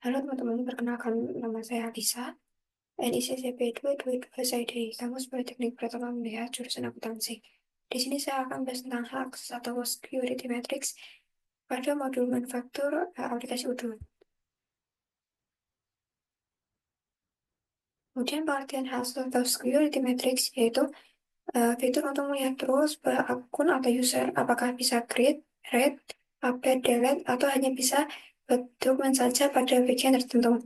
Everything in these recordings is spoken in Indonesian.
Halo teman-teman, perkenalkan nama saya Lisa, NICCP 222 SID, Kampus Politeknik Pratama Mulia, jurusan akuntansi. Di sini saya akan bahas tentang hal akses atau security matrix pada modul manufaktur aplikasi Odoo. Kemudian pengertian hal atau security matrix yaitu fitur untuk melihat terus akun atau user apakah bisa create, read, update, delete, atau hanya bisa dokumen saja pada bagian tertentu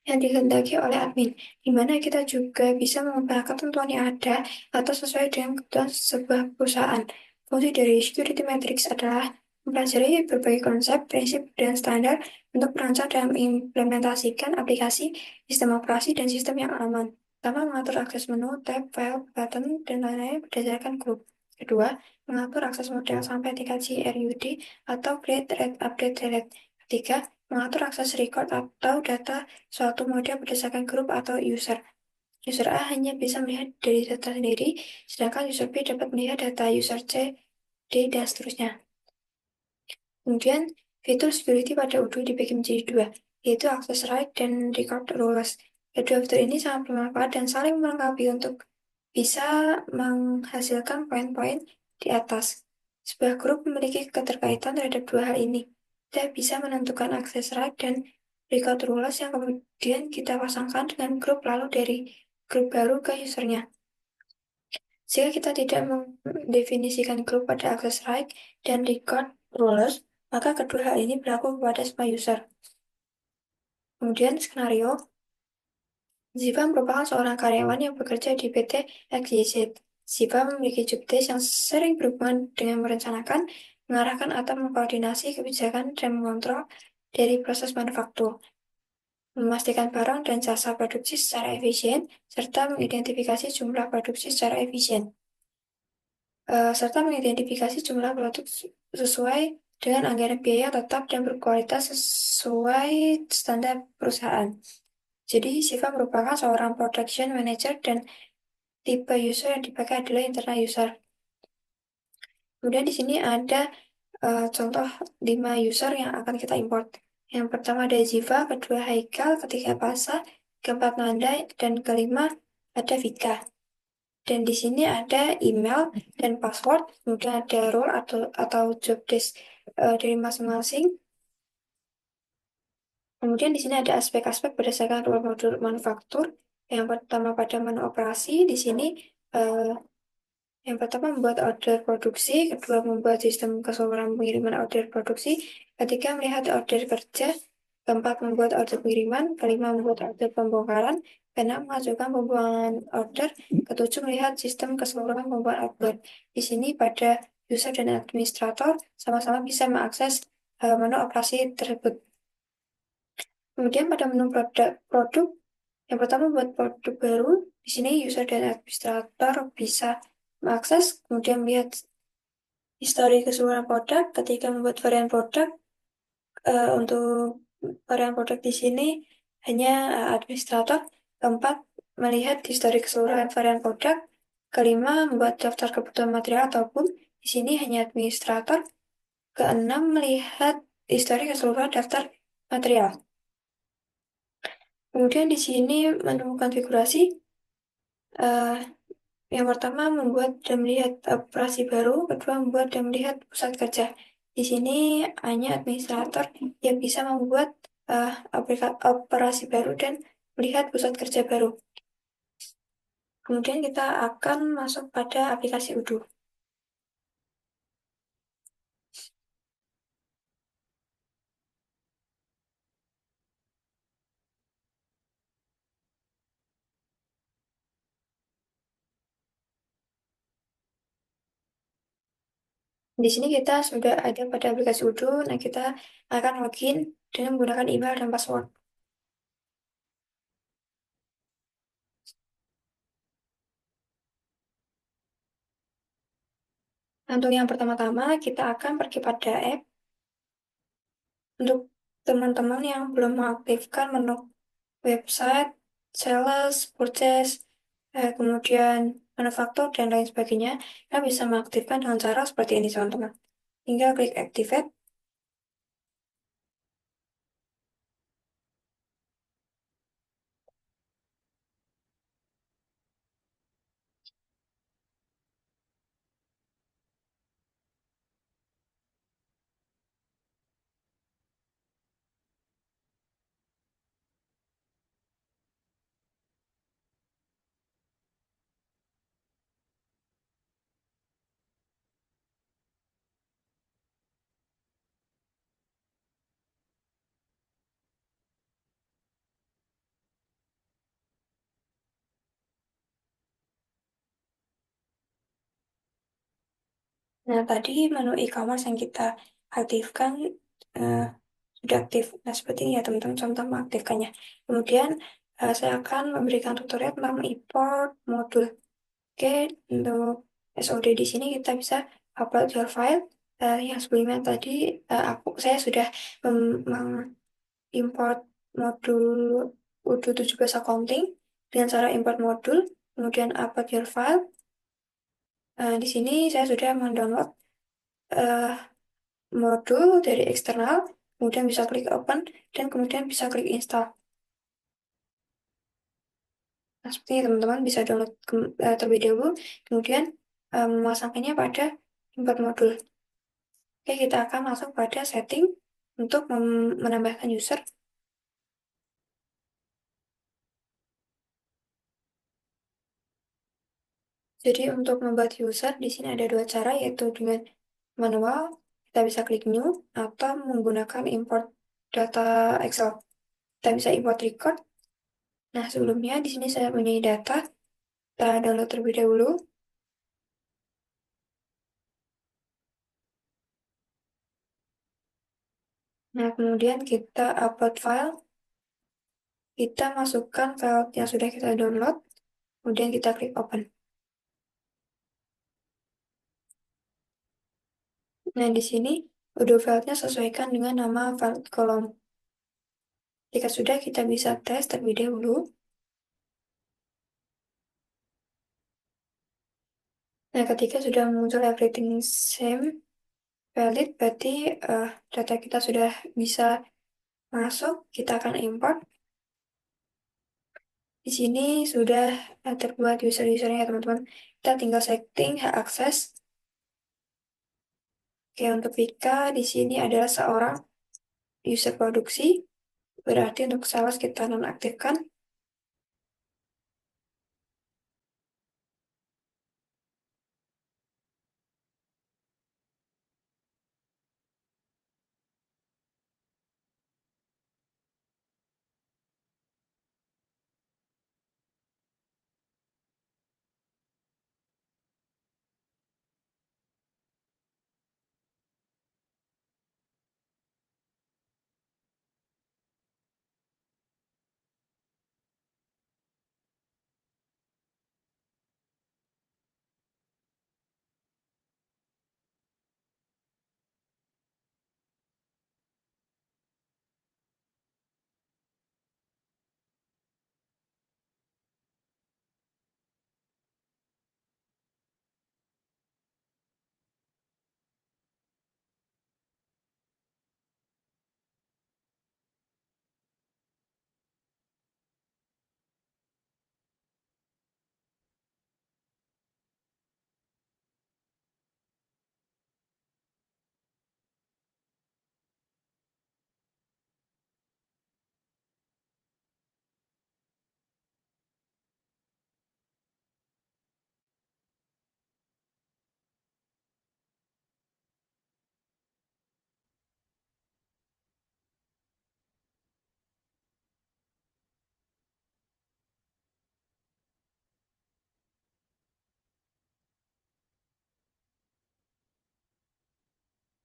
yang dikehendaki oleh admin, di mana kita juga bisa mengubah ketentuan yang ada atau sesuai dengan kebutuhan sebuah perusahaan. Fungsi dari security matrix adalah mempelajari berbagai konsep, prinsip, dan standar untuk merancang dan mengimplementasikan aplikasi, sistem operasi, dan sistem yang aman. Pertama, mengatur akses menu, tab, file, button, dan lain-lain berdasarkan grup. Kedua, mengatur akses model sampai tingkat CRUD atau create, read, update, delete. Ketiga, mengatur akses record atau data suatu model berdasarkan grup atau user. User A hanya bisa melihat dari data sendiri, sedangkan user B dapat melihat data user C, D, dan seterusnya. Kemudian, fitur security pada Odoo dibagi menjadi dua, yaitu access right dan record rules. Kedua fitur ini sangat bermanfaat dan saling melengkapi untuk bisa menghasilkan poin-poin di atas. Sebuah grup memiliki keterkaitan terhadap dua hal ini. Kita bisa menentukan access right dan record rules yang kemudian kita pasangkan dengan grup lalu dari grup baru ke usernya. Jika kita tidak mendefinisikan grup pada access right dan record rules, maka kedua hal ini berlaku kepada semua user. Kemudian skenario, Ziva merupakan seorang karyawan yang bekerja di PT XYZ. Ziva memiliki job desk yang sering berhubungan dengan merencanakan, mengarahkan atau mengkoordinasi kebijakan dan mengontrol dari proses manufaktur, memastikan barang dan jasa produksi secara efisien, serta mengidentifikasi jumlah produksi secara efisien. Serta mengidentifikasi jumlah produk sesuai dengan anggaran biaya tetap dan berkualitas sesuai standar perusahaan. Jadi, Siva merupakan seorang production manager dan tipe user yang dipakai adalah internal user. Kemudian di sini ada contoh 5 user yang akan kita import. Yang pertama ada Ziva, kedua Haikal, ketiga Pasa, keempat Nanda, dan kelima ada Vika. Dan di sini ada email dan password, kemudian ada role atau job desk dari masing-masing. Kemudian di sini ada aspek-aspek berdasarkan role modul manufaktur. Yang pertama pada menu operasi, di sini eh, yang pertama membuat order produksi, kedua membuat sistem keseluruhan pengiriman order produksi, ketiga melihat order kerja, keempat membuat order pengiriman, kelima membuat order pembongkaran, keenam mengajukan pembuangan order, ketujuh melihat sistem keseluruhan pembuatan order. Di sini pada user dan administrator sama-sama bisa mengakses menu operasi tersebut. Kemudian pada menu produk, yang pertama buat produk baru, di sini user dan administrator bisa mengakses, kemudian melihat histori keseluruhan produk. Ketika membuat varian produk, untuk varian produk di sini hanya administrator. Keempat, melihat histori keseluruhan varian produk. Kelima, membuat daftar kebutuhan material ataupun di sini hanya administrator. Keenam, melihat histori keseluruhan daftar material. Kemudian di sini menemukan konfigurasi. eh, yang pertama membuat dan melihat operasi baru, kedua membuat dan melihat pusat kerja. Di sini hanya administrator yang bisa membuat operasi baru dan melihat pusat kerja baru. Kemudian kita akan masuk pada aplikasi Odoo. Di sini kita sudah ada pada aplikasi Odoo. Nah, kita akan login dengan menggunakan email dan password. Untuk yang pertama-tama, kita akan pergi pada app. Untuk teman-teman yang belum mengaktifkan menu website, sales, purchase, kemudian manufaktur, dan lain sebagainya, kita bisa mengaktifkan dengan cara seperti ini, teman-teman. Tinggal klik activate. Nah, tadi menu e-commerce yang kita aktifkan eh, sudah aktif. Nah, seperti ini ya teman-teman contoh mengaktifkannya. Kemudian saya akan memberikan tutorial tentang import modul. Oke, untuk SOD di sini kita bisa upload your file. Yang sebelumnya tadi saya sudah mengimport modul UD17 accounting dengan cara import modul, kemudian upload your file. Di sini saya sudah mendownload eh, modul dari eksternal, kemudian bisa klik open, dan kemudian bisa klik install. Nah, seperti ini teman-teman bisa download terlebih dahulu, kemudian memasangkannya pada import modul. Oke, kita akan masuk pada setting untuk menambahkan user. Jadi untuk membuat user di sini ada dua cara, yaitu dengan manual, kita bisa klik new, atau menggunakan import data Excel. Kita bisa import record. Nah, sebelumnya di sini saya punya data, kita download terlebih dahulu. Nah, kemudian kita upload file, kita masukkan file yang sudah kita download, kemudian kita klik open. Nah, di sini audio filenya sesuaikan dengan nama file kolom. Jika sudah, kita bisa tes terlebih dahulu. Nah, ketika sudah muncul everything same valid, berarti data kita sudah bisa masuk. Kita akan import. Di sini sudah terbuat user-usernya ya teman-teman. Kita tinggal setting hak akses. Oke, untuk Vika di sini adalah seorang user produksi. Berarti untuk sales kita nonaktifkan.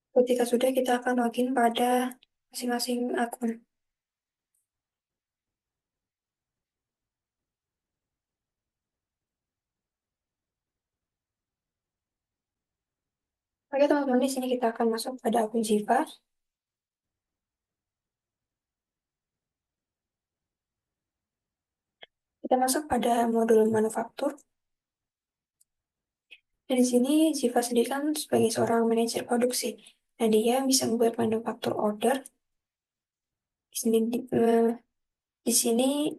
Ketika sudah, kita akan login pada masing-masing akun. Oke teman-teman, di sini kita akan masuk pada akun Jiva. Kita masuk pada modul manufaktur. Dan di sini Jiva sendiri kan sebagai seorang manajer produksi. Nah, dia bisa membuat manufaktur order. Di sini, di sini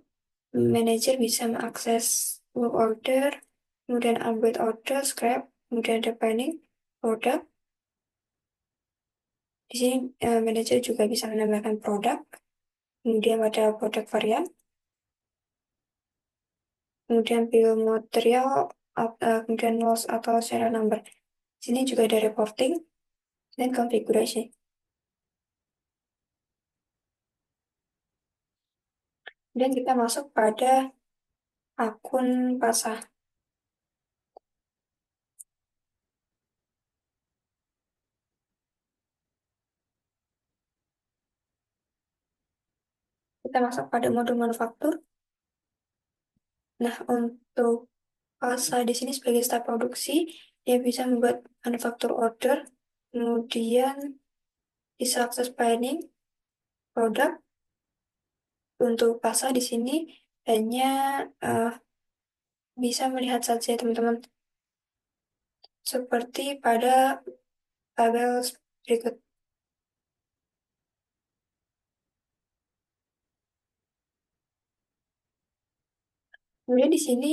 manajer bisa mengakses work order, kemudian upgrade order, scrap, kemudian ada planning, produk. Di sini manajer juga bisa menambahkan produk, kemudian ada produk varian, kemudian bill material, kemudian loss atau serial number. Di sini juga ada reporting dan konfigurasi. Dan kita masuk pada akun pasar. Kita masuk pada modul manufaktur. Nah, untuk Pasa di sini sebagai staf produksi, dia bisa membuat manufaktur order, kemudian bisa akses planning produk. Untuk Pasa di sini hanya eh, bisa melihat saja teman-teman, seperti pada tabel berikut. Kemudian di sini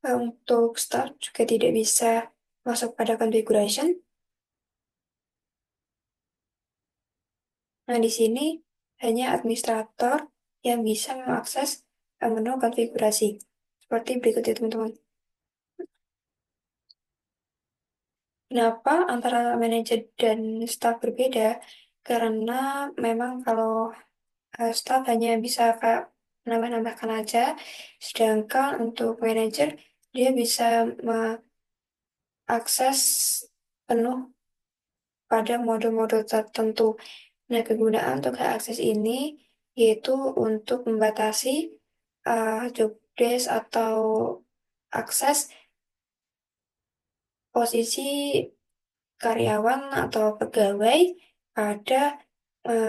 untuk start juga tidak bisa masuk pada configuration. Nah, di sini hanya administrator yang bisa mengakses menu konfigurasi. Seperti berikut ya teman-teman. Kenapa antara manajer dan staff berbeda? Karena memang kalau staff hanya bisa kayak menambah-nambahkan aja, sedangkan untuk manajer dia bisa mengakses penuh pada mode-mode tertentu. Nah, kegunaan untuk hak akses ini yaitu untuk membatasi job desk atau akses posisi karyawan atau pegawai pada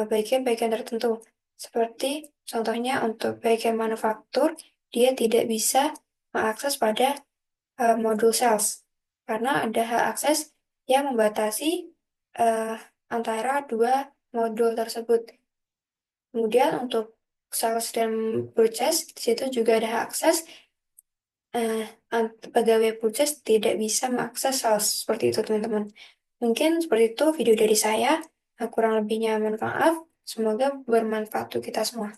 bagian-bagian tertentu. Seperti contohnya untuk bagian manufaktur, dia tidak bisa mengakses pada modul sales karena ada hak akses yang membatasi eh, antara dua modul tersebut. Kemudian untuk sales dan purchase, di situ juga ada hak akses. Pegawai purchase tidak bisa mengakses sales. Seperti itu, teman-teman. Mungkin seperti itu video dari saya. Kurang lebihnya mohon maaf. Semoga bermanfaat untuk kita semua.